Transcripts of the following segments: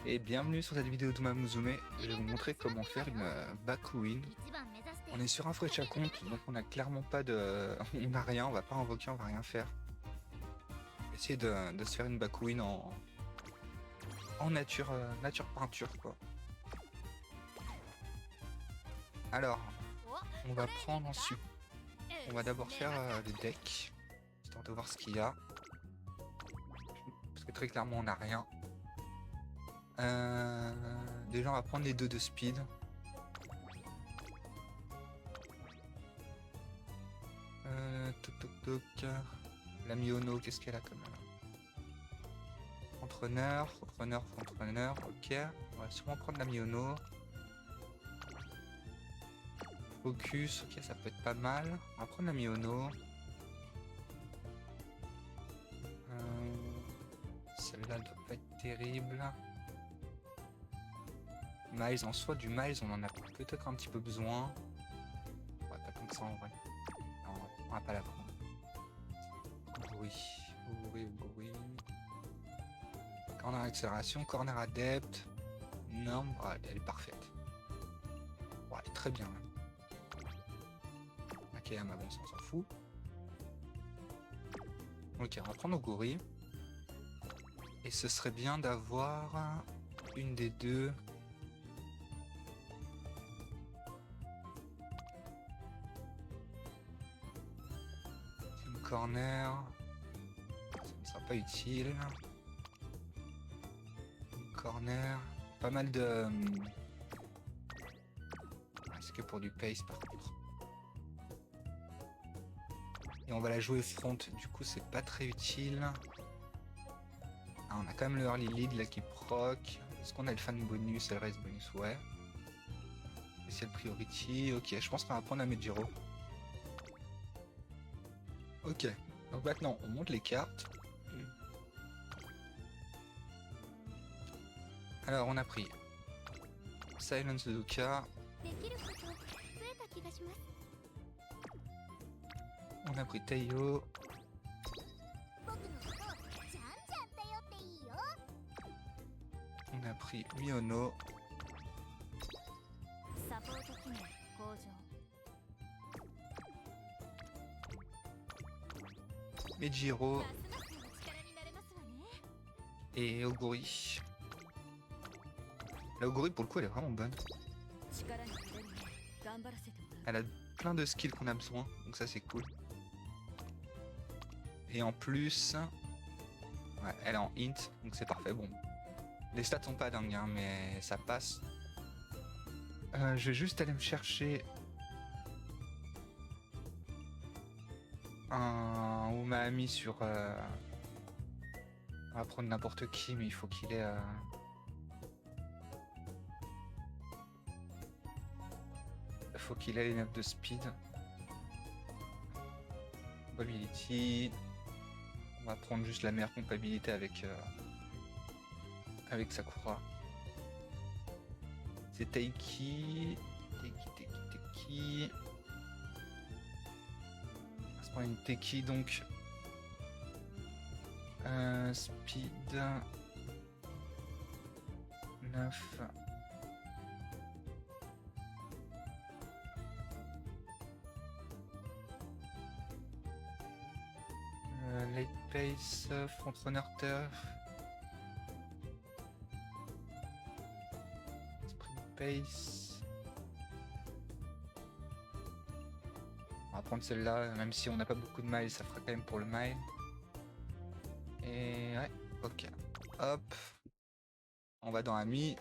Et bienvenue sur cette vidéo de Mamuzume. Je vais vous montrer comment faire une Bakuin. On est sur un fresh à compte, donc on a clairement pas de... On n'a rien, on va pas invoquer, on va rien faire. Essayer de se faire une Bakuin en nature, nature peinture quoi. Alors, on va prendre ensuite... On va d'abord faire le deck, histoire de voir ce qu'il y a. Parce que très clairement on n'a rien. Déjà on va prendre les 2 de speed. Toc toc toc. La Miono, qu'est-ce qu'elle a comme entraîneur, ok. On va sûrement prendre la Miono. Focus, ok, ça peut être pas mal. On va prendre la Miono. Celle-là doit pas être terrible. Miles, en soi, du Miles, on en a peut-être un petit peu besoin. Ouais, pas tant que ça en vrai. Non, on va pas la prendre. Oui. Corner accélération, corner adepte. Non, elle est parfaite. Ouais, elle est très bien même. Akeyama, bon, ça on s'en fout. Ok, on va prendre Oguri. Et ce serait bien d'avoir une des deux. Team corner. Ça ne sera pas utile. Team corner. Pas mal de... Est-ce que pour du pace par contre. Et on va la jouer front. Du coup, c'est pas très utile. Ah, on a quand même le early lead là qui proc. Est-ce qu'on a le fan bonus et le race bonus? Ouais. Spécial priority. Ok, je pense qu'on va prendre la Mejiro. Ok. Donc maintenant, on monte les cartes. Alors, on a pris Silence Zuka. On a pris Teiyo. On a pris Miono. Mejiro. Et Oguri. La Oguri, pour le coup, elle est vraiment bonne. Elle a plein de skills qu'on a besoin, donc ça c'est cool. Et en plus, ouais, elle est en int, donc c'est parfait. Bon, les stats sont pas dingues, hein, mais ça passe. Je vais juste aller me chercher un Umami sur... On va prendre n'importe qui, mais il faut qu'il ait... faut qu'il ait les 9 de speed. Compatibility. On va prendre juste la meilleure compatibilité avec Sakura. C'est Teiki. Teiki. On va se prendre une Teiki donc. Speed 9. Late pace, frontrunner turf. Sprint pace. On va prendre celle-là, même si on n'a pas beaucoup de miles, ça fera quand même pour le mile. Et ouais, ok. Hop. On va dans ami,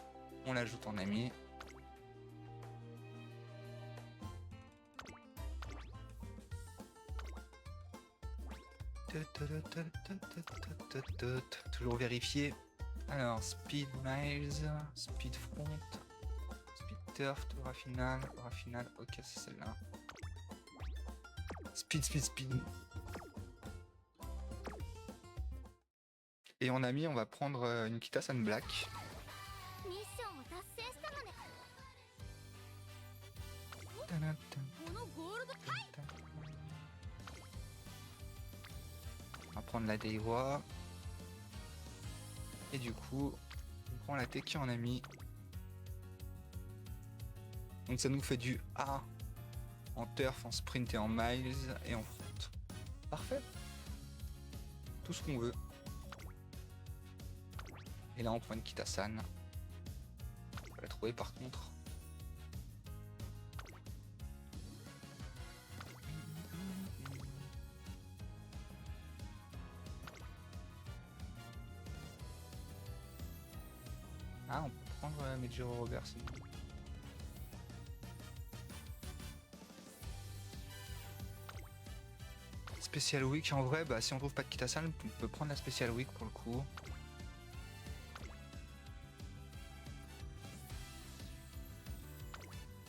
on l'ajoute en ami. Toujours vérifier. Alors, speed miles, speed front, speed turf, aura final, ok, c'est celle-là. Speed. Et en ami, on va prendre une Kitasan Black. On va prendre la Deiwa. Et du coup, on prend la Teki en ami. Donc ça nous fait du A en turf, en sprint et en miles et en front. Parfait. Tout ce qu'on veut. Et là on prend une Kitasan. On va la trouver par contre. Ah, on peut prendre Meijiro Robert. Special Week, en vrai, bah si on trouve pas de Kitasan, on peut prendre la Special Week pour le coup.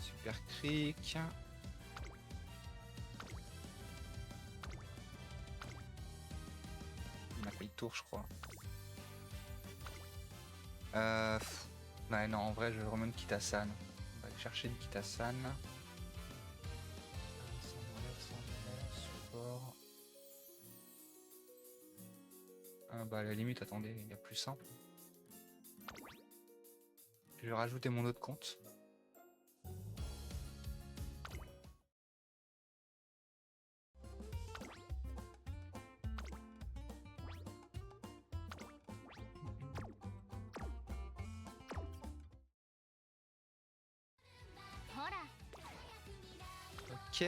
Super Creek. On a fait le tour, je crois. Ouais, non, en vrai, je vais vraiment une Kitasan. On va aller chercher une Kitasan. Support. Bah, à la limite, attendez, il y a plus simple. Je vais rajouter mon autre compte. Ok.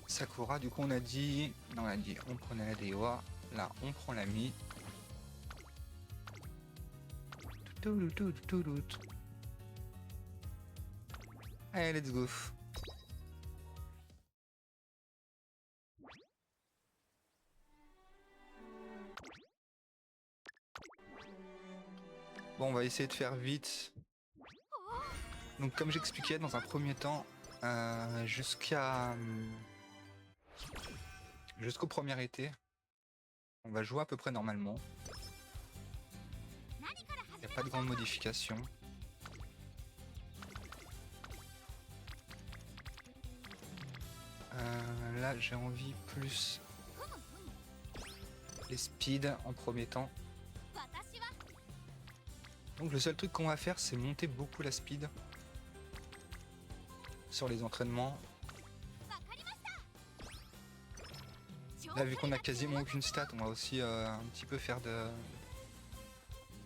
Sakura, du coup on a dit... Non, on a dit on prenait la Dewa. Là, on prend la Mi. Allez, let's go. Bon, on va essayer de faire vite. Donc comme j'expliquais dans un premier temps, jusqu'au premier été, on va jouer à peu près normalement. Il n'y a pas de grande modification. Là j'ai envie plus les speeds en premier temps. Donc le seul truc qu'on va faire, c'est monter beaucoup la speed sur les entraînements. Là, vu qu'on a quasiment aucune stat, on va aussi un petit peu faire de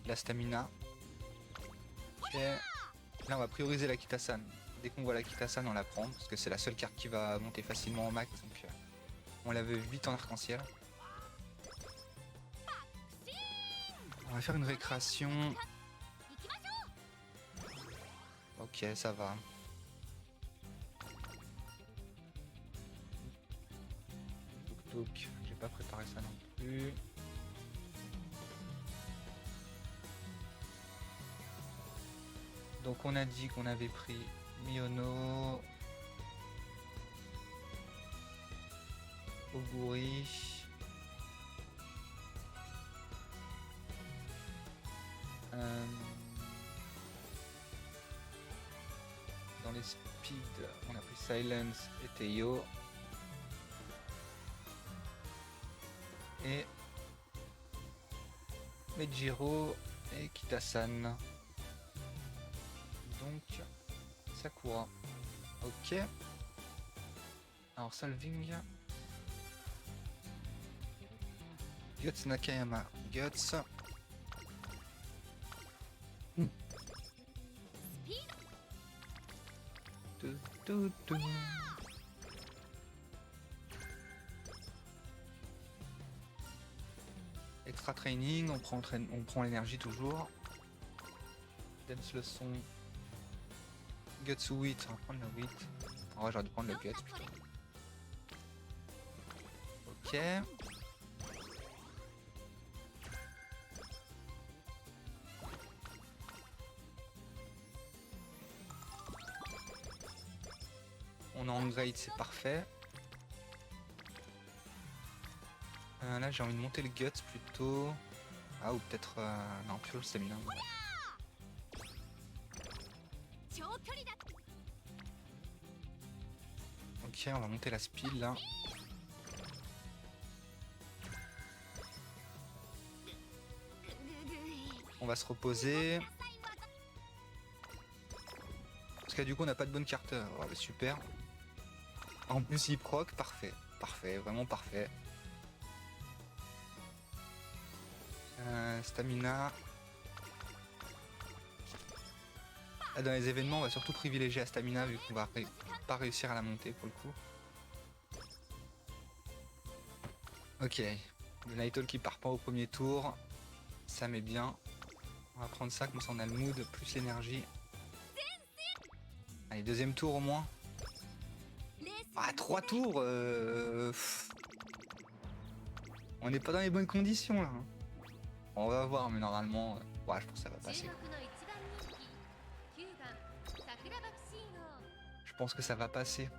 la stamina. Ok. Là, on va prioriser la Kitasan. Dès qu'on voit la Kitasan, on la prend parce que c'est la seule carte qui va monter facilement en max. Donc on la veut vite en arc-en-ciel. On va faire une récréation. Ok, ça va. Donc, j'ai pas préparé ça non plus. Donc on a dit qu'on avait pris Miyono, Oguri, dans les speed, on a pris Silence et Teiyo. Et Meijiro et Kitasan. Donc Sakura. Ok. Alors Salving. Guts Nakayama. Guts. Extra training, on prend l'énergie toujours. Dance le son. Guts ou 8, on va prendre le 8. En vrai, j'aurais dû prendre le Guts plutôt. Ok. On a upgrade, c'est parfait. Là, j'ai envie de monter le Guts plutôt. Ah, ou peut-être... non, plutôt le stamina. Ok, Ok, on va monter la speed là. On va se reposer. Parce que du coup on n'a pas de bonne carte. Ouais, bah, super. En plus il proc, parfait. Parfait, vraiment parfait. Stamina. Ah, dans les événements on va surtout privilégier la stamina vu qu'on va pas réussir à la monter pour le coup. Ok. Le Nightall qui part pas au premier tour. Ça met bien. On va prendre ça, comme ça on a le mood plus l'énergie. Allez, deuxième tour au moins. Ah, 3 tours On n'est pas dans les bonnes conditions là. On va voir, mais normalement, ouais, je pense que ça va passer. Je pense que ça va passer.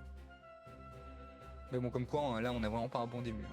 Mais bon, comme quoi, là, on a vraiment pas un bon début.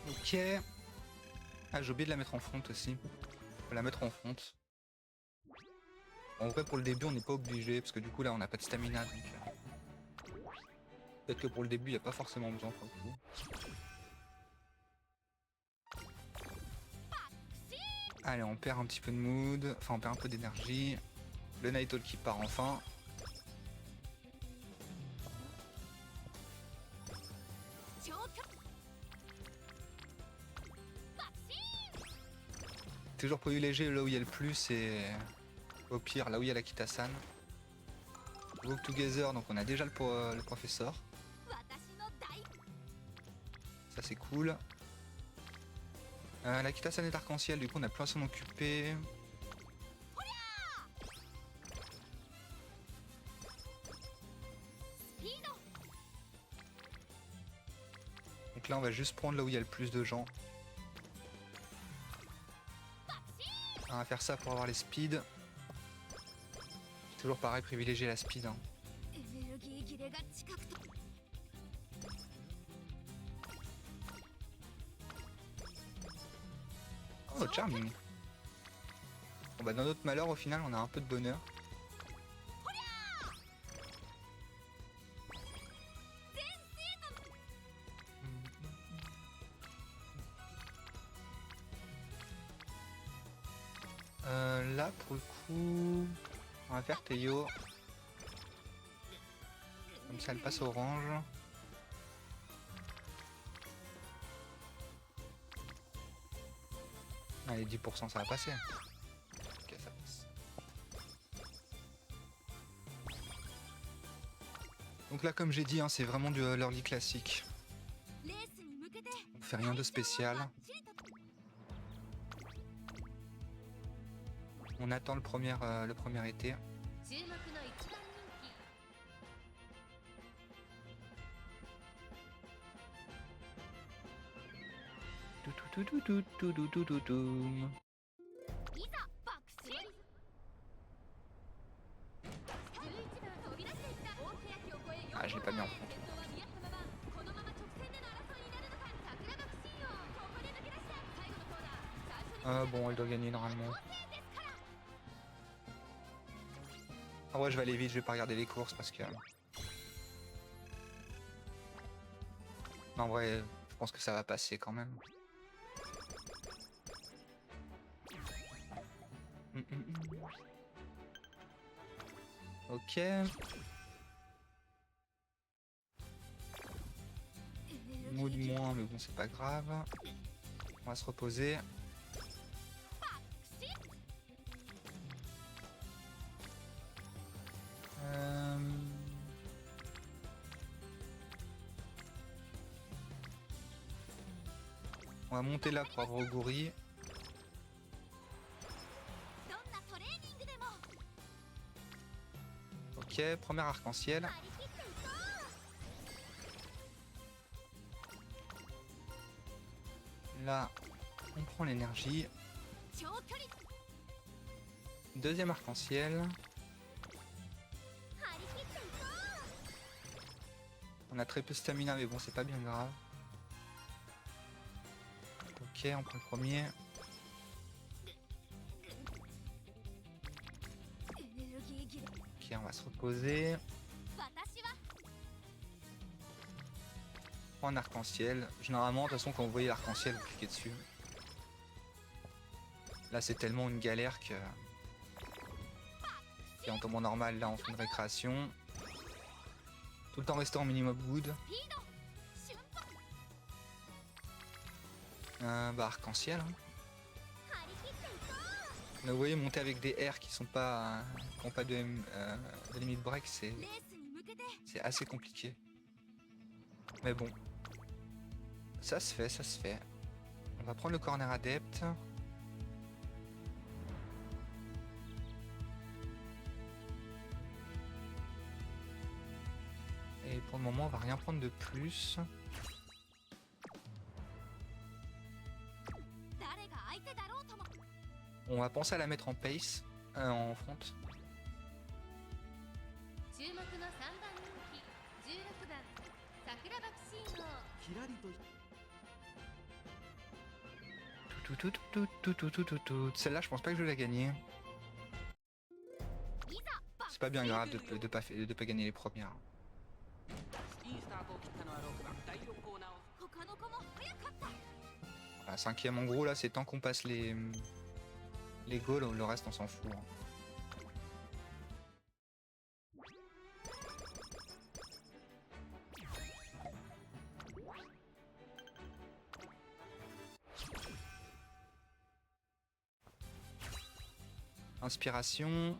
Ok. Ah, j'ai oublié de la mettre en front aussi. Faut la mettre en front. En vrai, pour le début, on n'est pas obligé, parce que du coup, là, on n'a pas de stamina. Donc, peut-être que pour le début, il n'y a pas forcément besoin pour le coup. Allez, on perd un petit peu de mood. Enfin, on perd un peu d'énergie. Le Nightall qui part enfin. Toujours privilégié là où il y a le plus et au pire là où il y a la Kitasan. Walk Together, donc on a déjà le professeur. Ça c'est cool. La Kitasan est arc-en-ciel, du coup on a plus à s'en occuper. Donc là on va juste prendre là où il y a le plus de gens. On va faire ça pour avoir les speeds. Toujours pareil, privilégier la speed. Hein. Oh, charming. Bon bah dans notre malheur au final on a un peu de bonheur. Là pour le coup on va faire Théo. Comme ça elle passe orange. Allez 10% ça va passer. Ok ça passe. Donc là comme j'ai dit hein, c'est vraiment du l'early classique. On fait rien de spécial. On attend le premier été. Ah, je l'ai pas mis en compte. Bon, elle doit gagner normalement. Ah ouais, je vais aller vite, je vais pas regarder les courses parce que... Non, en vrai, je pense que ça va passer quand même. Ok. Mood moins, mais bon, c'est pas grave. On va se reposer. On va monter là pour avoir Oguri. Ok, premier arc-en-ciel. Là, on prend l'énergie. Deuxième arc-en-ciel. On a très peu de stamina, mais bon, c'est pas bien grave. Ok, on prend le premier. Ok, on va se reposer. Un arc-en-ciel. Généralement, de toute façon, quand vous voyez l'arc-en-ciel, vous cliquez dessus. Là, c'est tellement une galère que... Et en tombant normal, là, on fait une récréation. Tout le temps rester en minimum good. Bah, arc-en-ciel. Hein. Là, vous voyez, monter avec des R qui sont pas... qui n'ont pas de limit break, c'est assez compliqué. Mais bon. Ça se fait, ça se fait. On va prendre le corner adepte. Et pour le moment, on va rien prendre de plus. On va penser à la mettre en pace, en front. Celle-là, je pense pas que je vais la gagner. C'est pas bien grave de pas gagner les premières. Voilà, cinquième en gros là, c'est tant qu'on passe les goals, le reste on s'en fout. Hein. Inspiration.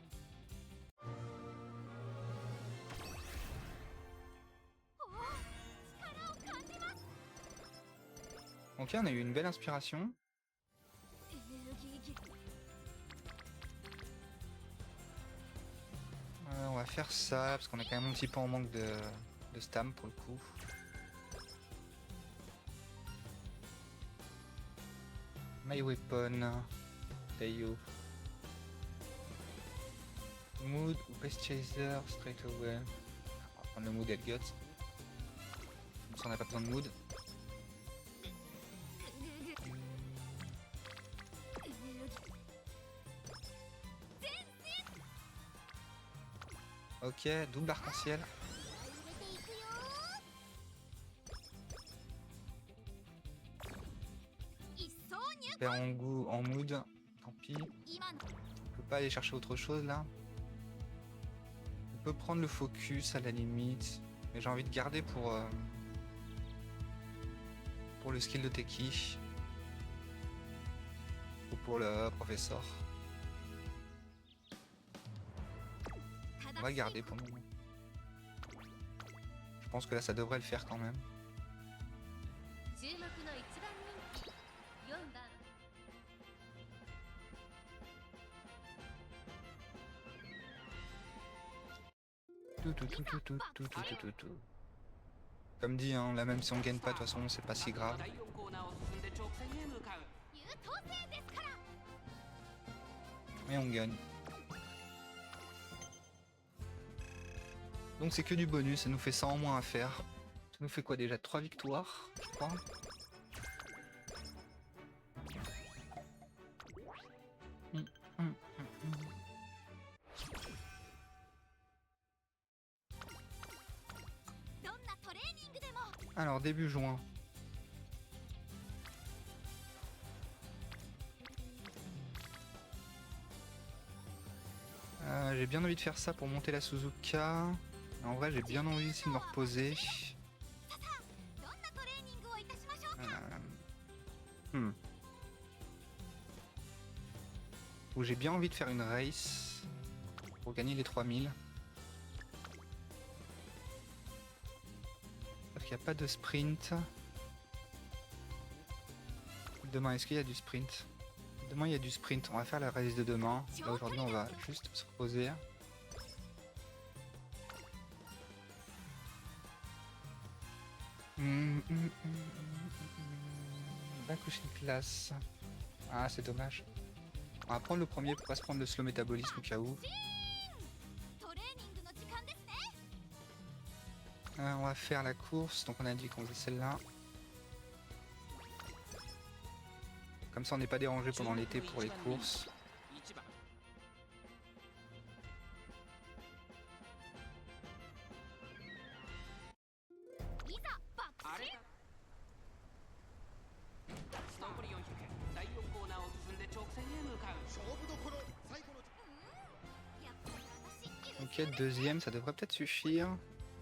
Ok, on a eu une belle inspiration. On va faire ça, parce qu'on est quand même un petit peu en manque de stam pour le coup. My weapon. Tayo. Mood ou Best Chaser, straight away. On va prendre le mood et le guts. Comme ça on n'a pas besoin de mood. Ok, double arc-en-ciel. Perd en goût, en mood. Tant pis. On peut pas aller chercher autre chose là. On peut prendre le focus à la limite. Mais j'ai envie de garder pour le skill de Teki. Ou pour le professeur. On va garder pour le moment. Je pense que là ça devrait le faire quand même. Comme dit, hein, là même si on gagne pas, de toute façon c'est pas si grave. Mais on gagne. Donc c'est que du bonus, ça nous fait 100 en moins à faire. Ça nous fait quoi déjà? 3 victoires, je crois. Alors début juin. J'ai bien envie de faire ça pour monter la Suzuka. En vrai, j'ai bien envie aussi de me reposer. Où j'ai bien envie de faire une race pour gagner les 3000. Parce qu'il n'y a pas de sprint. Demain, est-ce qu'il y a du sprint? Demain, il y a du sprint. On va faire la race de demain. Là, aujourd'hui, on va juste se reposer. Bakushin classe. Ah, c'est dommage. On va prendre le premier pour pas se prendre le slow métabolisme au cas où. On va faire la course, donc on a dit qu'on faisait celle-là. Comme ça on n'est pas dérangé pendant l'été pour les courses. Ok, deuxième, ça devrait peut-être suffire.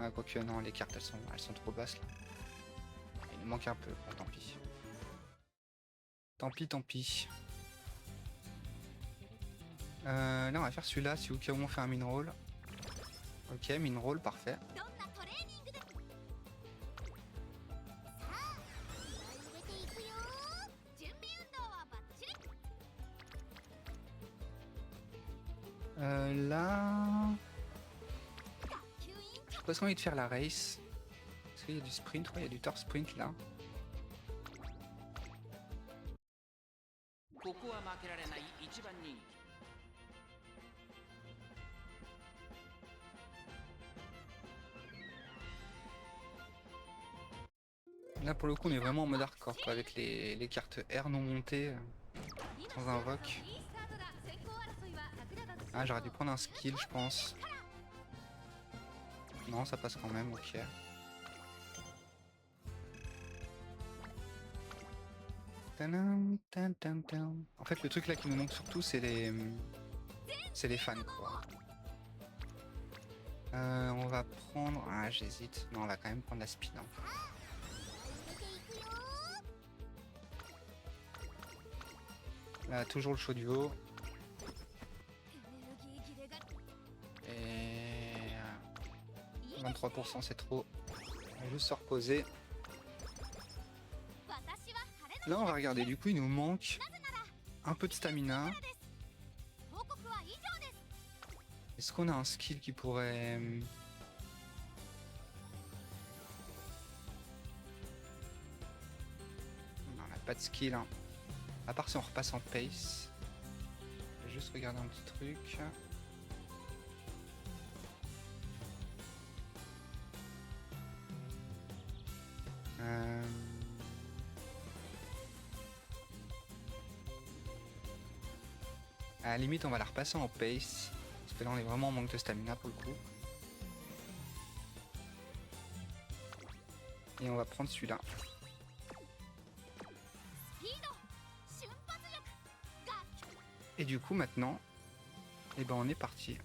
Ah, quoique non, les cartes elles sont trop basses là. Il nous manque un peu, bon tant pis. Tant pis, tant pis. Là on va faire celui-là si au cas où on fait un min roll. Ok, min roll, parfait. Là... J'ai presque envie de faire la race. Est-ce qu'il y a du sprint? Ouais, il y a du turf sprint là. Là pour le coup on est vraiment en mode hardcore quoi, avec les cartes R non montées, sans invoque. Ah, j'aurais dû prendre un skill je pense. Non, ça passe quand même, ok. En fait le truc là qui nous manque surtout c'est les fans quoi. On va prendre... Ah, j'hésite. Non, on va quand même prendre la speed. Hein. Là, toujours le chaud du haut. Et... 23% c'est trop. On va juste se reposer. Là, on va regarder. Du coup, il nous manque un peu de stamina. Est-ce qu'on a un skill qui pourrait... Non, on n'a pas de skill. Hein. À part si on repasse en pace. Je vais juste regarder un petit truc. À la limite, on va la repasser en pace. Parce que là, on est vraiment en manque de stamina pour le coup. Et on va prendre celui-là. Et du coup, maintenant, eh ben, on est parti.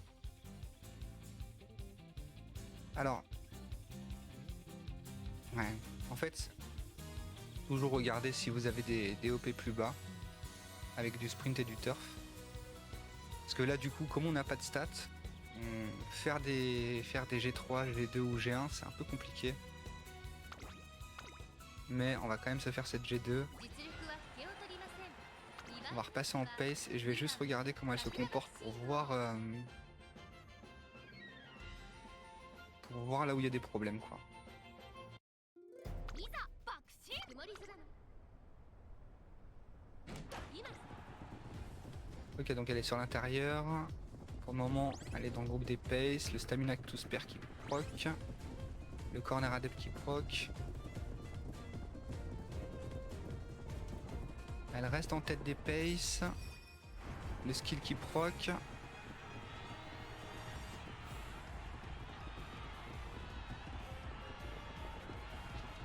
Alors, ouais, en fait, toujours regarder si vous avez des DOP plus bas, avec du sprint et du turf. Parce que là, du coup, comme on n'a pas de stats, faire des G3, G2 ou G1, c'est un peu compliqué. Mais on va quand même se faire cette G2. On va repasser en pace et je vais juste regarder comment elle se comporte pour voir là où il y a des problèmes, quoi. Ok, donc elle est sur l'intérieur. Pour le moment, elle est dans le groupe des pace. Le stamina tout spare qui proc. Le corner adept qui proc. Elle reste en tête des pace. Le skill qui proc.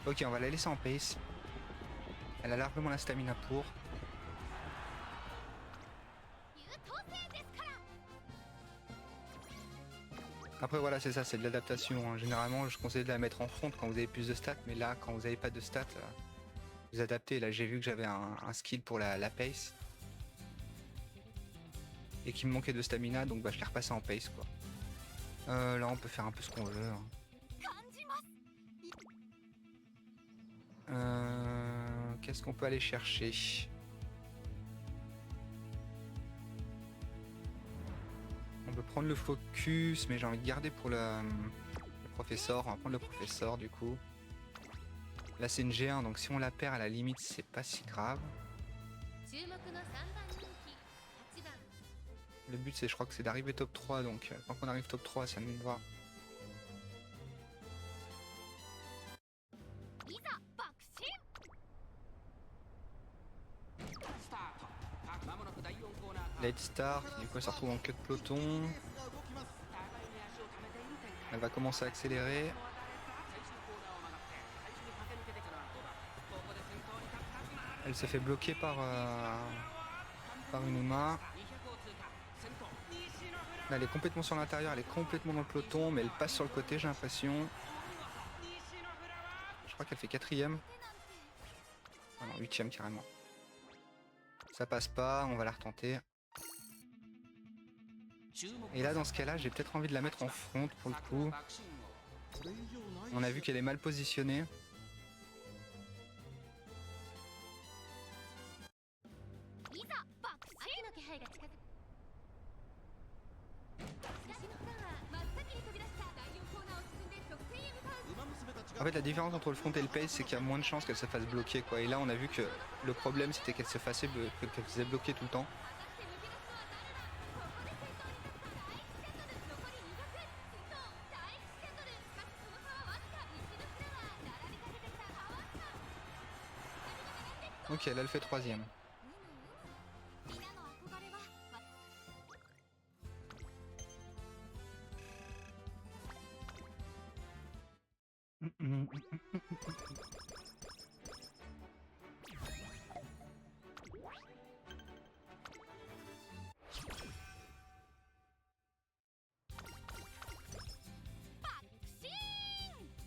Ok, on va la laisser en pace. Elle a largement la stamina pour. Après voilà, c'est ça, c'est de l'adaptation. Généralement, je conseille de la mettre en front quand vous avez plus de stats, mais là, quand vous n'avez pas de stats, vous adaptez. Là, j'ai vu que j'avais un skill pour la pace. Et qu'il me manquait de stamina, donc bah, je l'ai repassé en pace, quoi. Là, on peut faire un peu ce qu'on veut. Hein. Qu'est-ce qu'on peut aller chercher ? On peut prendre le focus, mais j'ai envie de garder pour le professeur. On va prendre le professeur du coup. Là c'est une G1, donc si on la perd à la limite c'est pas si grave. Le but c'est, je crois que c'est d'arriver top 3, donc tant qu'on arrive top 3 ça nous va. Late start, du coup elle se retrouve en queue de peloton. Elle va commencer à accélérer. Elle se fait bloquer par une Uma. Là, elle est complètement sur l'intérieur, elle est complètement dans le peloton, mais elle passe sur le côté, j'ai l'impression. Je crois qu'elle fait 4ème. Ah non, 8ème carrément. Ça passe pas, on va la retenter. Et là, dans ce cas-là, j'ai peut-être envie de la mettre en front pour le coup. On a vu qu'elle est mal positionnée. En fait, la différence entre le front et le pace, c'est qu'il y a moins de chances qu'elle se fasse bloquer, quoi. Et là, on a vu que le problème, c'était qu'elle se faisait bloquer tout le temps. Ok, là, elle fait 3ème.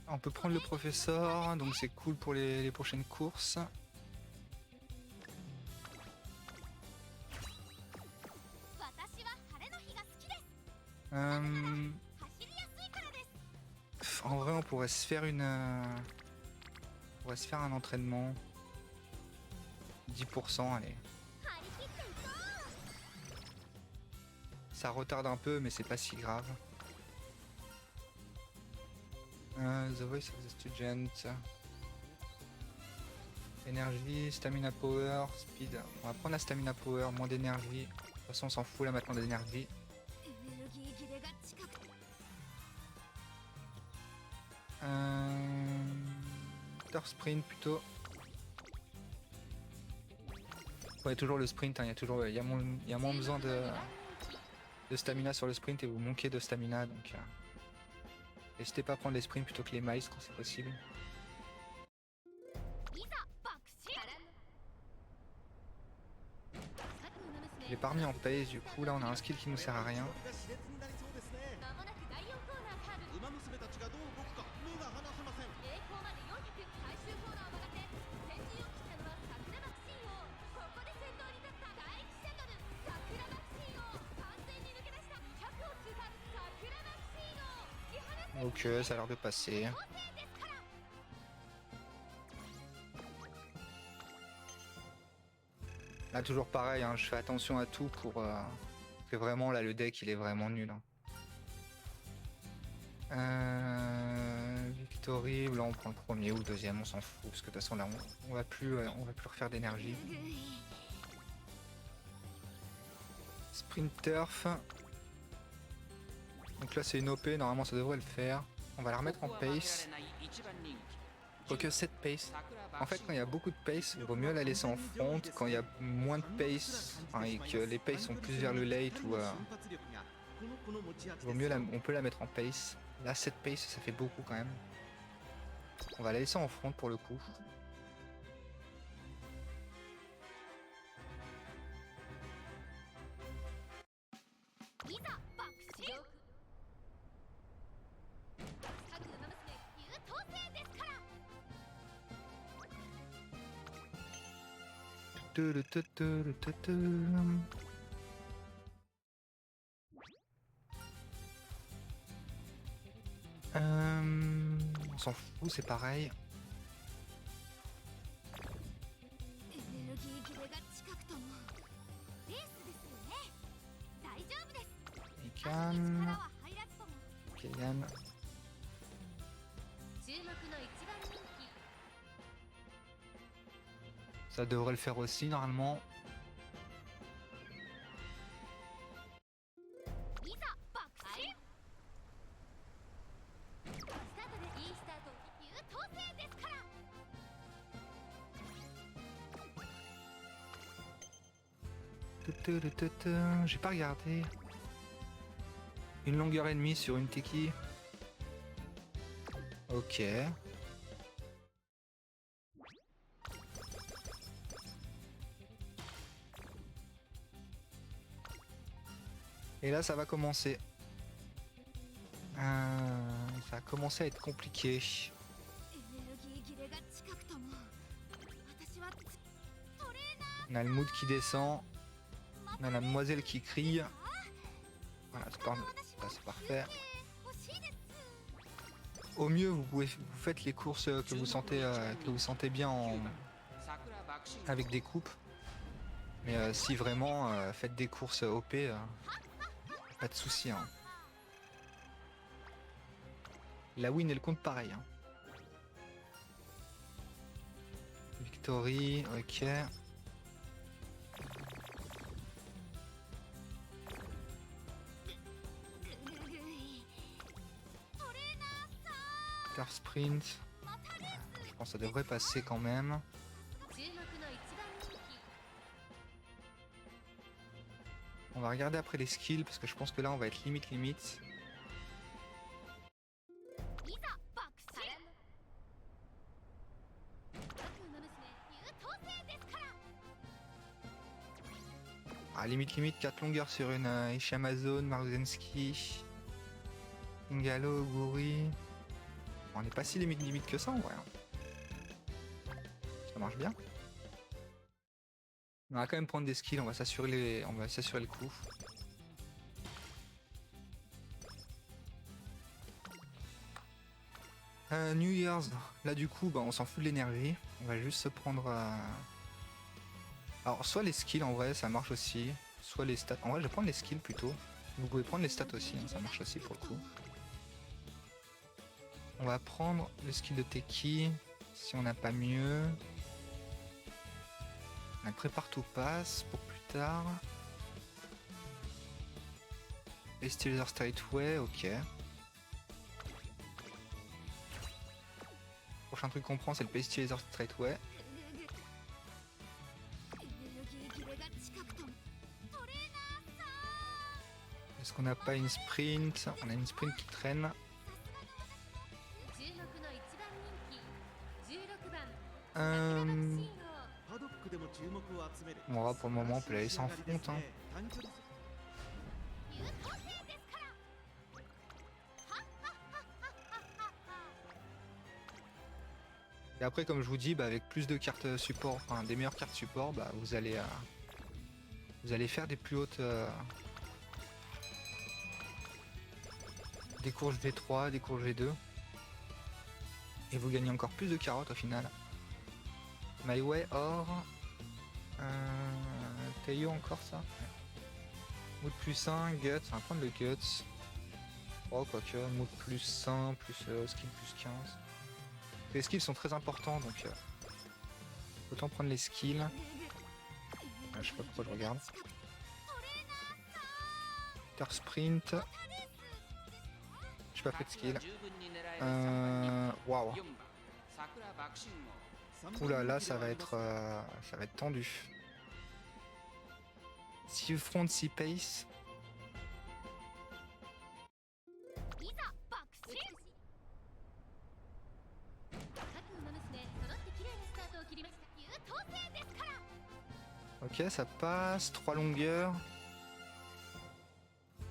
On peut prendre le professeur, donc c'est cool pour les prochaines courses. En vrai, on pourrait se faire un entraînement. 10%, allez. Ça retarde un peu, mais c'est pas si grave. The Voice of the Student. Énergie, Stamina Power, Speed. On va prendre la Stamina Power, moins d'énergie. De toute façon, on s'en fout là maintenant d'énergie. Turf Sprint plutôt. Ouais, toujours le sprint, hein. Il y a moins besoin de stamina sur le sprint et vous manquez de stamina, donc n'hésitez pas à prendre les sprints plutôt que les miles quand c'est possible. Je l'ai pas remis en pace, du coup là on a un skill qui nous sert à rien. Ok, ça a l'air de passer. Là toujours pareil, hein, je fais attention à tout pour... parce que vraiment là le deck il est vraiment nul. Hein. Victory, là on prend le premier ou le deuxième, on s'en fout, parce que de toute façon là on va plus refaire d'énergie. Sprint Turf. Donc là c'est une OP, normalement ça devrait le faire. On va la remettre en pace. Quoique 7 pace. En fait quand il y a beaucoup de pace, il vaut mieux la laisser en front. Quand il y a moins de pace, et que les pace sont plus vers le late, ou vaut mieux on peut la mettre en pace. Là 7 pace ça fait beaucoup quand même. On va la laisser en front pour le coup. On s'en fout, c'est pareil. Ekan. Kellyanne. Ça devrait le faire aussi normalement. J'ai pas regardé. Une longueur et demie sur une Teki. Ok. Et là, ça va commencer. Ça a commencé à être compliqué. On a le mood qui descend. On a la demoiselle qui crie. Voilà, c'est parfait. Au mieux, vous faites les courses que vous sentez bien avec des coupes. Mais si vraiment faites des courses OP, pas de souci. Hein. La win elle compte pareil. Hein. Victory, ok. Turf sprint. Je pense que ça devrait passer quand même. On va regarder après les skills parce que je pense que là on va être limite. Ah, limite 4 longueurs sur une Ishamazon, Maruzensky, Ingalo, Guri. On n'est pas si limite que ça en vrai. Ça marche bien. On va quand même prendre des skills, on va s'assurer le coup. New Year's, là du coup on s'en fout de l'énergie. On va juste se prendre... Alors soit les skills en vrai ça marche aussi, soit les stats. En vrai je vais prendre les skills plutôt. Vous pouvez prendre les stats aussi, hein, ça marche aussi pour le coup. On va prendre le skill de Teki, si on n'a pas mieux. On prépare tout passe pour plus tard. Les Steelers Straightway, ok. Prochain truc qu'on prend c'est le Pestilaser Straightway. Est-ce qu'on n'a pas une sprint? On a une sprint qui traîne. On va pour le moment on peut la laisser en front. Hein. Et après comme je vous dis, avec plus de cartes support, enfin des meilleures cartes support, vous allez faire des plus hautes des courges V3, des courges V2. Et vous gagnez encore plus de carottes au final. My Way or Tayo encore ça. Mood plus 1, Guts, on va prendre le Guts. Oh quoique, Mood plus 1, plus skill plus 15. Les skills sont très importants donc autant prendre les skills. Je sais pas pourquoi je regarde. Turf sprint. J'ai pas fait de skill. Waouh. Oula là ça va être tendu. 6 front, 6 pace. Ok, ça passe. 3 longueurs.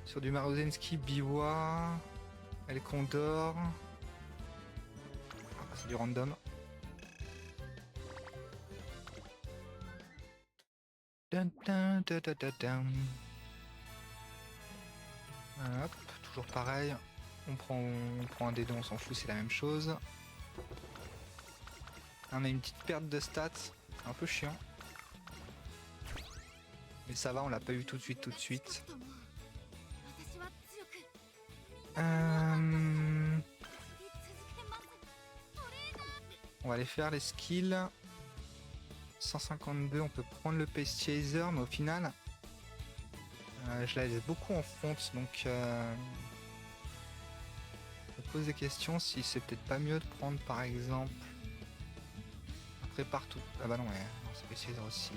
Sur du Maruzensky, Biwa, El Condor. Ah, c'est du random. Dun, dun, dun, dun, dun, dun. Hop, toujours pareil. On prend un des deux, on s'en fout, c'est la même chose. On a une petite perte de stats, un peu chiant. Mais ça va, on l'a pas eu tout de suite. On va aller faire les skills. 152, on peut prendre le Pace Chaser, mais au final, je la laisse beaucoup en fonte, donc je me pose des questions si c'est peut-être pas mieux de prendre par exemple un prépare tout. Ah bah non, ouais, non, c'est Pace Chaser aussi.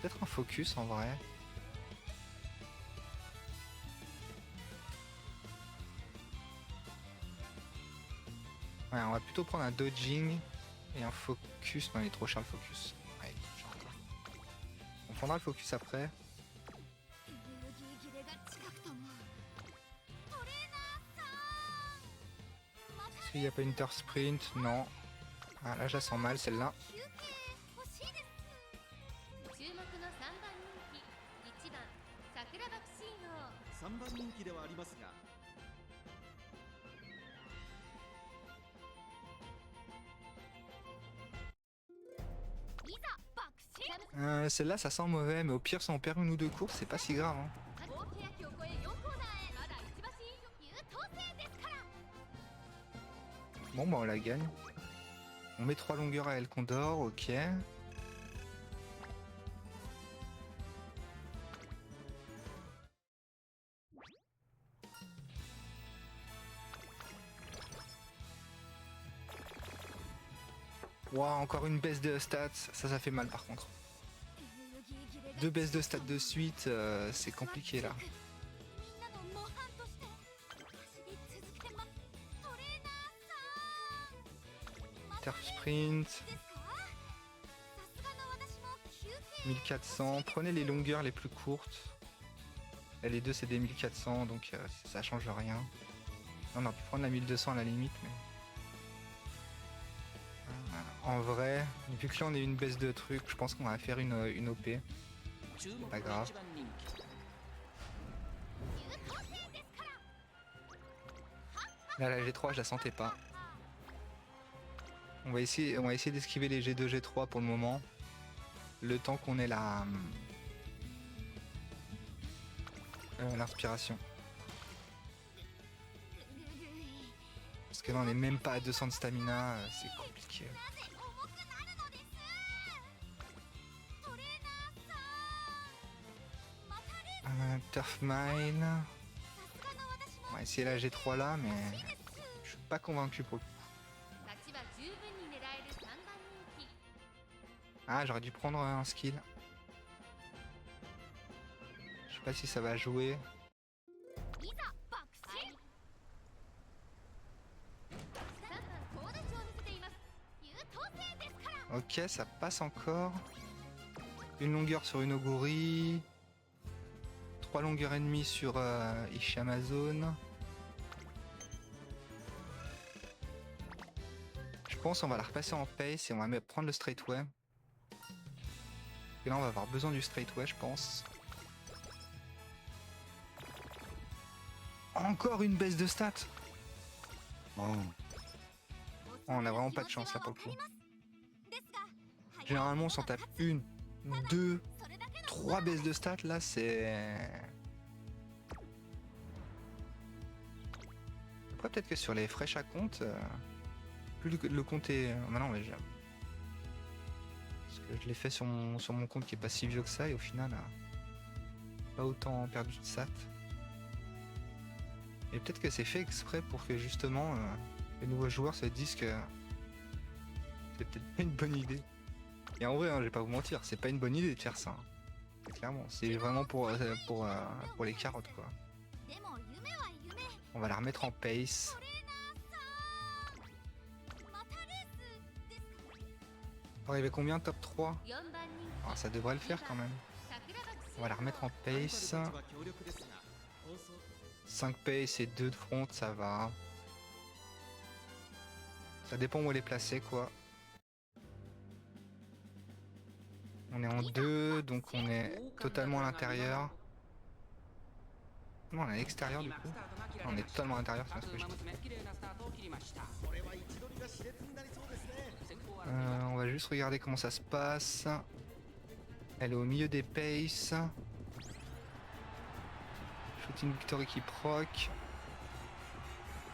Peut-être un focus en vrai. Ouais, on va plutôt prendre un dodging et un focus. Non, il est trop cher le focus. Ouais, il est trop cher encore. On prendra le focus après. Est-ce qu'il n'y a pas Inter Sprint? Non. Ah, là, je la sens mal celle-là. 3番人気ではありますが Celle-là, ça sent mauvais, mais au pire, si on perd une ou deux courses, c'est pas si grave. Hein. Bon, bah, on la gagne. On met 3 longueurs à El Condor, ok. Wow, encore une baisse de stats, ça fait mal par contre. 2 baisses de stats de suite, c'est compliqué là. Turf Sprint. 1400, prenez les longueurs les plus courtes. Et les deux c'est des 1400, donc ça change rien. On aurait pu prendre la 1200 à la limite, mais... En vrai, vu que là on est une baisse de trucs, je pense qu'on va faire une OP. C'est pas grave. Là la G3 je la sentais pas. On va essayer d'esquiver les G2, G3 pour le moment. Le temps qu'on ait l'inspiration. Parce que là on est même pas à 200 de stamina, c'est compliqué. Turf Mine. On va essayer la G3 là, mais je suis pas convaincu pour le coup. Ah, j'aurais dû prendre un skill. Je sais pas si ça va jouer. Ok, ça passe encore. Une longueur sur une Oguri. 3 longueurs et demie sur Ishi Amazon. Je pense qu'on va la repasser en pace et on va prendre le straightway. Et là on va avoir besoin du straightway je pense. Encore une baisse de stats. Oh. On a vraiment pas de chance là pour le coup. Généralement on s'en tape 1, 2, 3 baisses de stats là c'est... Après peut-être que sur les fraîches à compte, plus le compte est... Maintenant ouais, parce que je l'ai fait sur mon compte qui est pas si vieux que ça et au final pas autant perdu de stats. Et peut-être que c'est fait exprès pour que justement les nouveaux joueurs se disent que c'est peut-être pas une bonne idée. Et en vrai, hein, je vais pas vous mentir, c'est pas une bonne idée de faire ça. Hein. Clairement, c'est vraiment pour les carottes quoi. On va la remettre en pace. On va arriver combien? Top 3 ah, ça devrait le faire quand même. On va la remettre en pace. 5 pace et 2 de front, ça va. Ça dépend où elle est placée quoi. On est en 2, donc on est totalement à l'intérieur. Non, on est à l'extérieur du coup. On est totalement à l'intérieur, c'est ce que je dis. On va juste regarder comment ça se passe. Elle est au milieu des paces. Shooting Victory qui proc.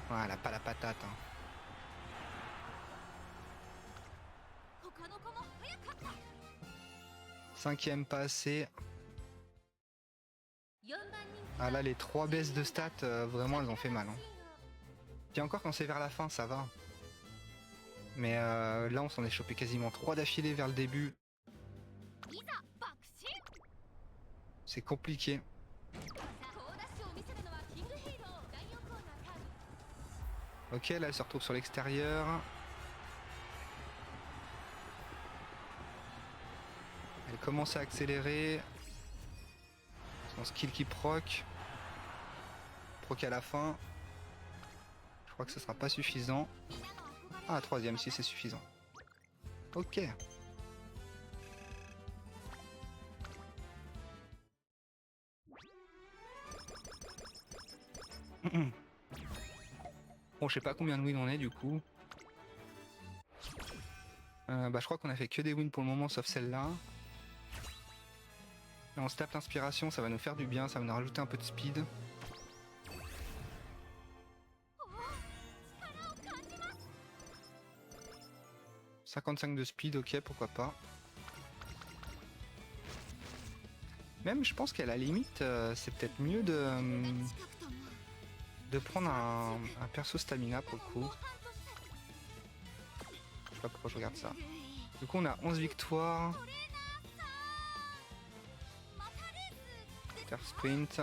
Voilà, pas la patate. Hein. 5ème pas assez. Ah là, les 3 baisses de stats, vraiment, elles ont fait mal. Hein. Puis encore, quand c'est vers la fin, ça va. Mais là, on s'en est chopé quasiment 3 d'affilée vers le début. C'est compliqué. Ok, là, elle se retrouve sur l'extérieur. Elle commence à accélérer. Son skill qui proc. Proc à la fin. Je crois que ce sera pas suffisant. Ah, 3ème, si c'est suffisant. Ok. Bon, je sais pas combien de wins on est du coup. Bah, je crois qu'on a fait que des wins pour le moment, sauf celle-là. Là, on se tape l'inspiration, ça va nous faire du bien, ça va nous rajouter un peu de speed. « 55 de speed, ok, pourquoi pas. » Même, je pense qu'à la limite, c'est peut-être mieux de prendre un perso stamina pour le coup. Je sais pas pourquoi je regarde ça. Du coup, on a 11 victoires. Faire sprint.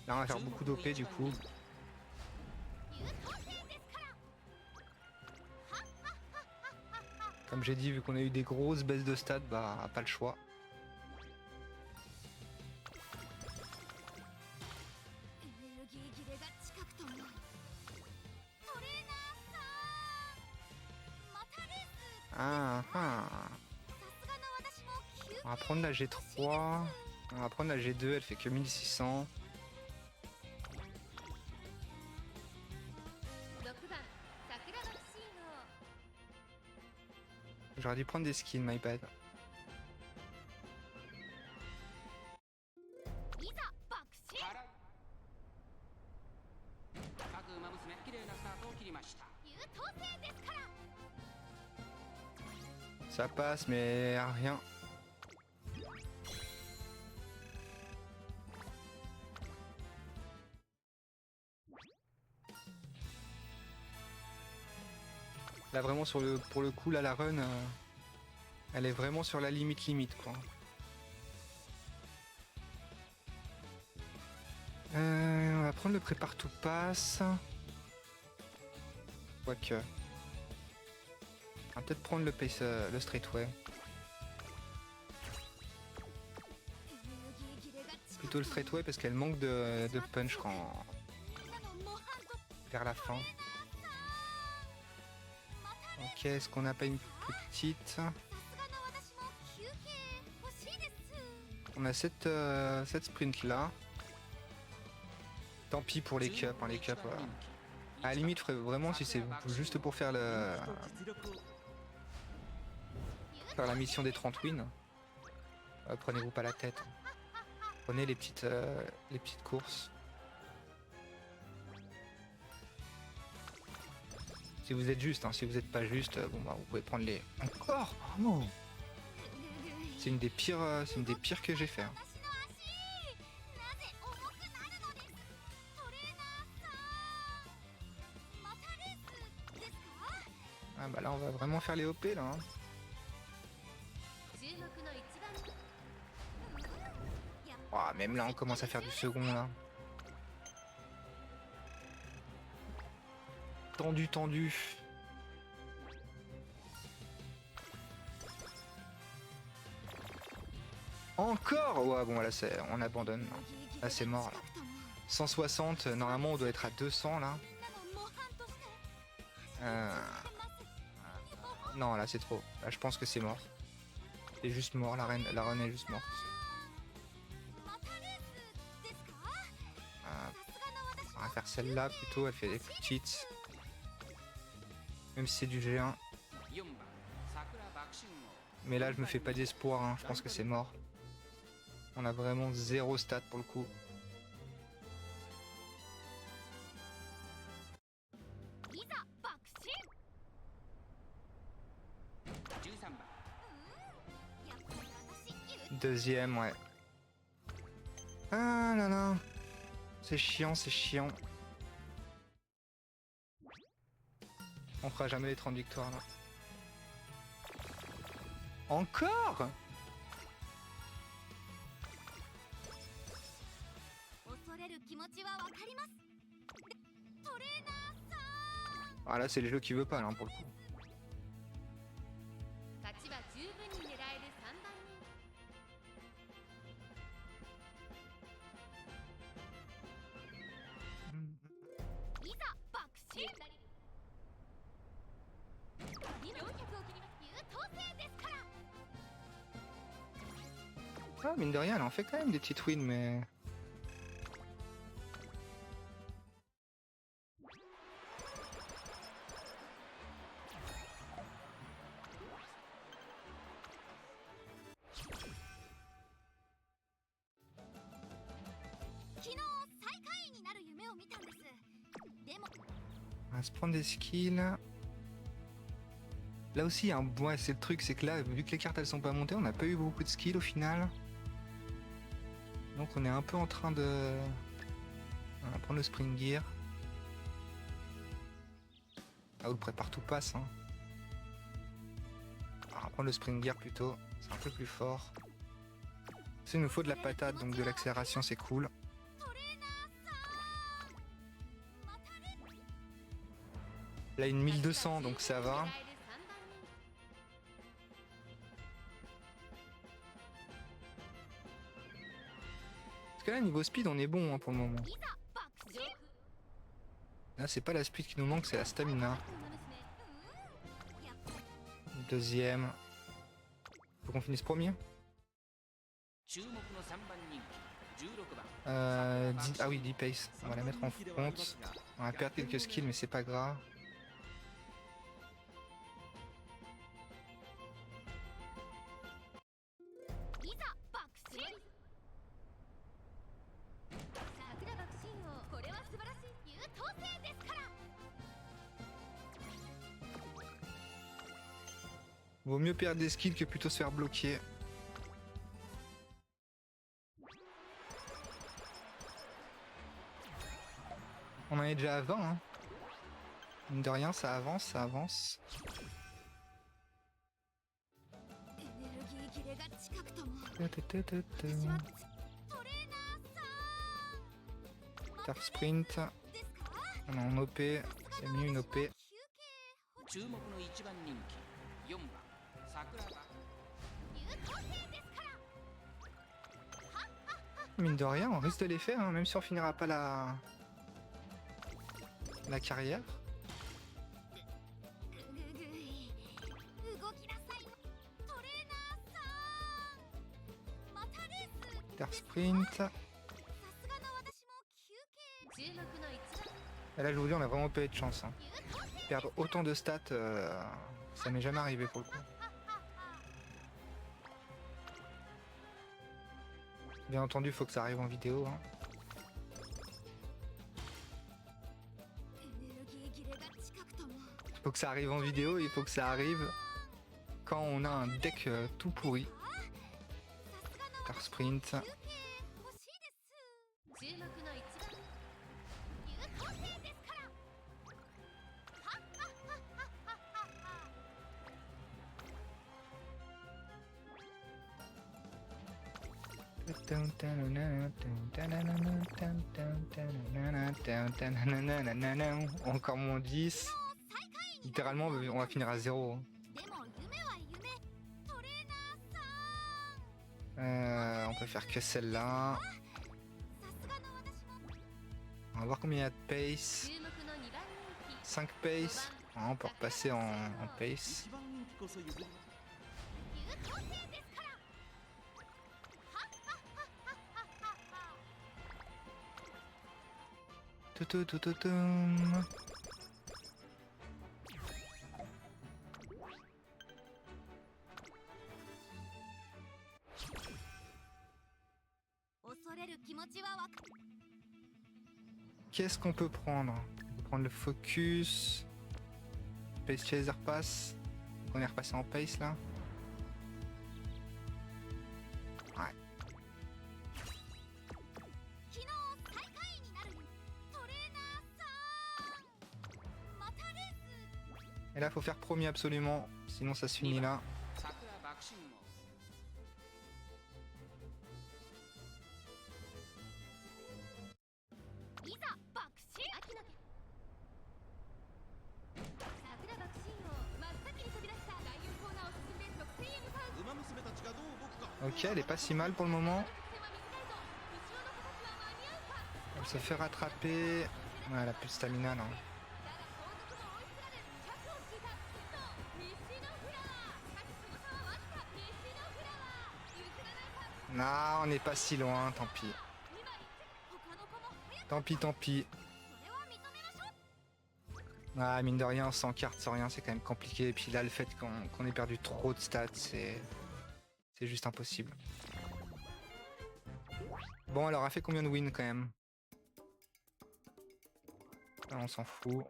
Là, on va faire beaucoup d'OP du coup. Comme j'ai dit, vu qu'on a eu des grosses baisses de stats, bah, pas le choix. Ah, ah. On va prendre la G3. On va prendre la G2, elle fait que 1600. J'aurais dû prendre des skins, my bad. Ça passe, mais rien. Là vraiment pour le coup là la run elle est vraiment sur la limite quoi. On va prendre le prépare tout passe. Quoique. On va peut-être prendre le straightway. Plutôt le straightway parce qu'elle manque de punch vers la fin. Ok, est-ce qu'on n'a pas une petite? On a cette sprint là. Tant pis pour les cups, hein, les cups. À la limite, vraiment, si c'est juste pour faire la mission des 30 wins, prenez-vous pas la tête. Prenez les petites courses. Si vous êtes juste, hein, si vous n'êtes pas juste, bon bah vous pouvez prendre les. Encore oh. C'est une des pires que j'ai fait. Hein. Ah bah là on va vraiment faire les OP là. Hein. Oh, même là on commence à faire du second là. Tendu. Encore. Ouais bon là on abandonne. Là c'est mort là. 160, normalement on doit être à 200 là. Non là c'est trop. Là je pense que c'est mort. C'est juste mort, la run est juste morte. On va faire celle-là plutôt, elle fait des plus petites. Même si c'est du G1. Mais là je me fais pas d'espoir, hein. Je pense que c'est mort. On a vraiment 0 stat pour le coup. Deuxième, ouais. Ah là là. C'est chiant, c'est chiant. On fera jamais les 30 victoires là. Encore? Ah là c'est le jeu qui veut pas là pour le coup. Ah mine de rien elle en fait quand même des petites wins mais... On va se prendre des skills. Là aussi, hein, ouais, c'est le truc, c'est que là, vu que les cartes elles sont pas montées, on n'a pas eu beaucoup de skills au final. Donc on est un peu en train de... On va prendre le Spring Gear. Ah, ou le prépare tout passe. Hein. On va prendre le Spring Gear plutôt, c'est un peu plus fort. Ça, il nous faut de la patate, donc de l'accélération, c'est cool. Là, une 1200, donc ça va. Parce que là, niveau speed, on est bon hein, pour le moment. Là, c'est pas la speed qui nous manque, c'est la stamina. Deuxième. Faut qu'on finisse premier. Ah oui, 10 pace. On va la mettre en front. On va perdre quelques skills, mais c'est pas grave. Vaut mieux perdre des skills que plutôt se faire bloquer. On en est déjà à 20. Hein. Mine de rien, ça avance, ça avance. Star Sprint. On est en OP. C'est mieux une OP. Mine de rien, on risque de les faire, hein, même si on finira pas la carrière. Star Sprint. Et là, je vous dis, on a vraiment pas eu de chance. Hein. Perdre autant de stats, ça m'est jamais arrivé pour le coup. Bien entendu, il faut que ça arrive en vidéo. Hein. Faut que ça arrive en vidéo, il faut que ça arrive quand on a un deck tout pourri. Star Sprint. Encore moins 10. Littéralement, on va finir à 0. On peut faire que celle-là. On va voir combien il y a de pace. 5 pace. On peut repasser en pace. Qu'est-ce qu'on peut prendre? On peut prendre le focus. Pace chaser pass. On est repassé en pace là. Et là, faut faire premier absolument, sinon ça se finit là. Ok, elle est pas si mal pour le moment. Elle se fait rattraper. Ouais, elle a plus de stamina là. Non, on n'est pas si loin, tant pis. Tant pis, tant pis. Ah, mine de rien, sans carte, sans rien, c'est quand même compliqué. Et puis là, le fait qu'on ait perdu trop de stats, c'est juste impossible. Bon, elle aura fait combien de wins quand même? Là, on s'en fout.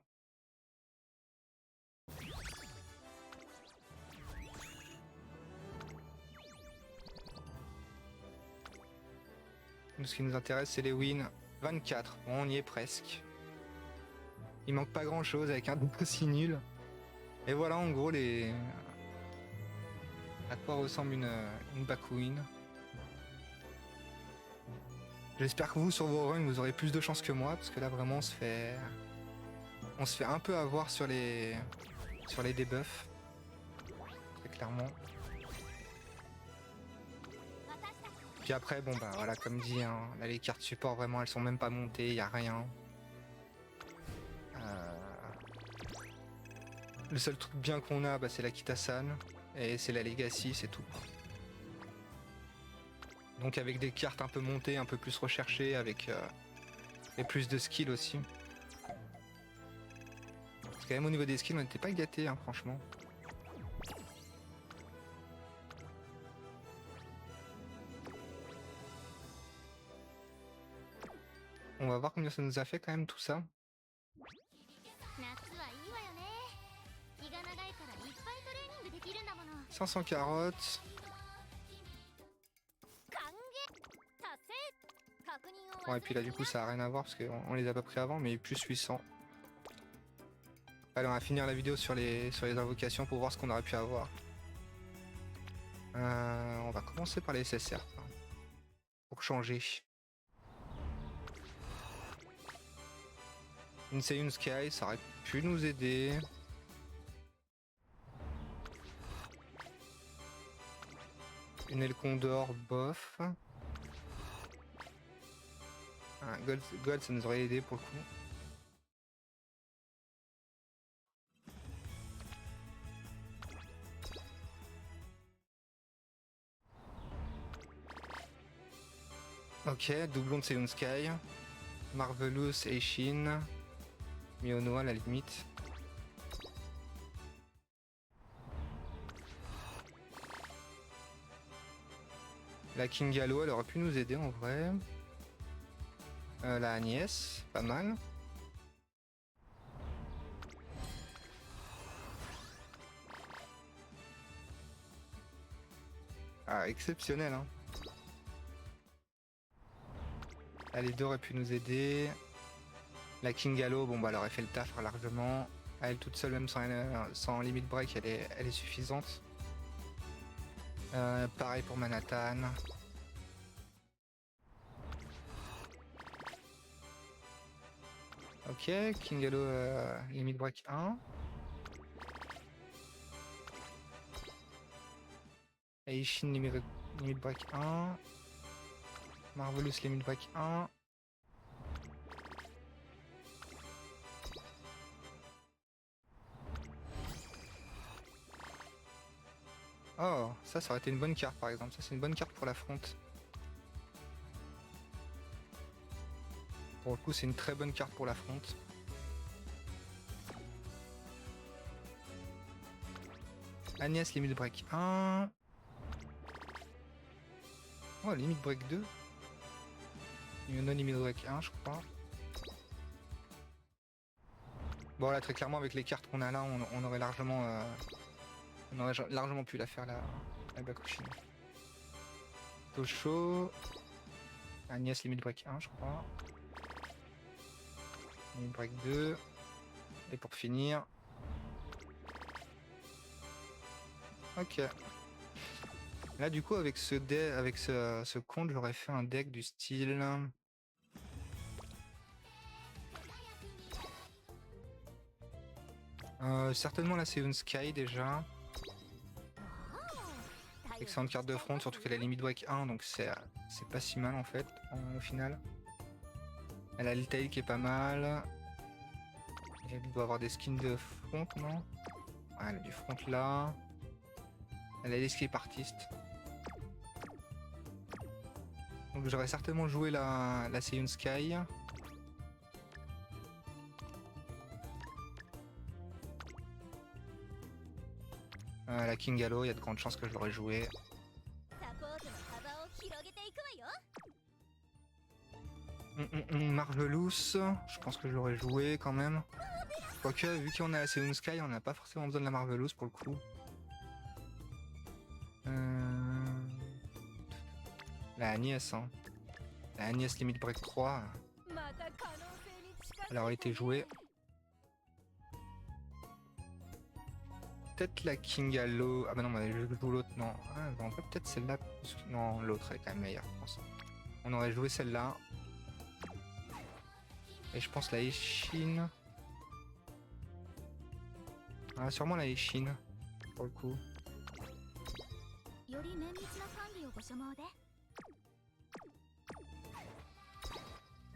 Nous, ce qui nous intéresse, c'est les wins. 24, bon, on y est presque. Il manque pas grand chose avec un double aussi nul. Et voilà en gros les... à quoi ressemble une Bakuin. J'espère que vous sur vos runs vous aurez plus de chance que moi parce que là vraiment on se fait un peu avoir sur les debuffs. Très clairement. Puis après bon bah voilà comme dit hein, là les cartes support vraiment elles sont même pas montées, il y a rien. Le seul truc bien qu'on a, bah, c'est la Kitasan et c'est la Legacy, c'est tout. Donc avec des cartes un peu montées, un peu plus recherchées, avec et plus de skills aussi. Parce que quand même au niveau des skills, on n'était pas gâtés, hein, franchement. On va voir combien ça nous a fait quand même tout ça. 500 carottes. Bon, et puis là du coup ça a rien à voir parce qu'on les a pas pris avant, mais plus 800. Allez, on va finir la vidéo sur les invocations pour voir ce qu'on aurait pu avoir. On va commencer par les SSR pour changer. Une Seiun Sky, ça aurait pu nous aider. Une El Condor, bof. Un Gold, ça nous aurait aidé pour le coup. Ok, doublon de Seiun Sky. Marvelous, Eishin. Miono à la limite. La Kingalo, elle aurait pu nous aider en vrai. La Agnès, pas mal. Ah, exceptionnel, hein. Là, les deux auraient pu nous aider. La Kingalo, bon bah elle aurait fait le taf largement. Elle toute seule, même sans limit break, elle est suffisante. Pareil pour Manhattan. Ok, Kingalo limit break 1. Eishin limit break 1. Marvelous limit break 1. Oh, ça aurait été une bonne carte par exemple. Ça c'est une bonne carte pour l'affronte. Pour le coup c'est une très bonne carte pour l'affronte. Agnès limit break 1. Oh, limit break 2. Non limit break 1 je crois. Bon là très clairement avec les cartes qu'on a là on aurait largement pu la faire la Bakushin. Tosho. Agnès limit break 1 je crois. Limit break 2. Et pour finir. Ok. Là, du coup, avec ce compte, j'aurais fait un deck du style. Certainement la Seven Sky déjà. Excellente carte de front, surtout qu'elle a limite break 1, donc c'est pas si mal en fait, au final. Elle a le tail qui est pas mal. Elle doit avoir des skins de front, non? Ouais, elle a du front là. Elle a l'escape artiste. Donc j'aurais certainement joué la Seiyun Sky. La King Halo, il y a de grandes chances que je l'aurais joué. Marvelous, je pense que je l'aurais joué quand même. Quoique, vu qu'on a la Seiyun Sky, on n'a pas forcément besoin de la Marvelous pour le coup. La Agnès, hein. La Agnès Limit Break 3, elle aurait été jouée. Peut-être la King Halo. Ah bah non, je joue l'autre. Non, en fait, peut-être celle-là. Non, l'autre est quand même meilleure, je pense. On aurait joué celle-là. Et je pense la Ishin. Ah, sûrement la Ishin, pour le coup.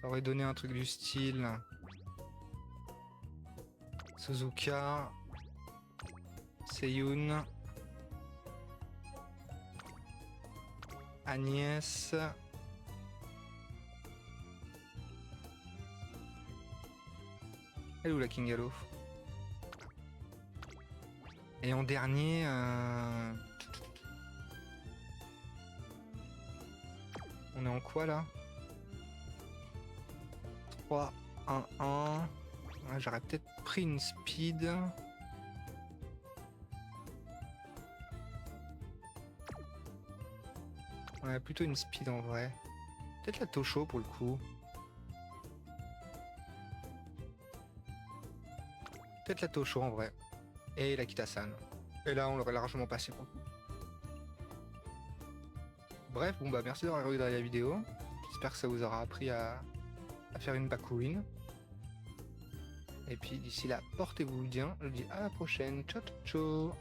Ça aurait donné un truc du style Suzuka, Seiyun, Agnès, elle est où la King Halo? Et en dernier, on est en quoi là? 3, 1, 1. Ouais, j'aurais peut-être pris une speed. Ouais, plutôt une speed en vrai. Peut-être la Tosho pour le coup. Peut-être la Tosho en vrai. Et la Kitasan. Et là, on l'aurait largement passé pour le coup. Bref, bon bah merci d'avoir regardé la vidéo. J'espère que ça vous aura appris à faire une Bakuin. Et puis d'ici là, portez-vous bien. Je vous dis à la prochaine. Ciao ciao.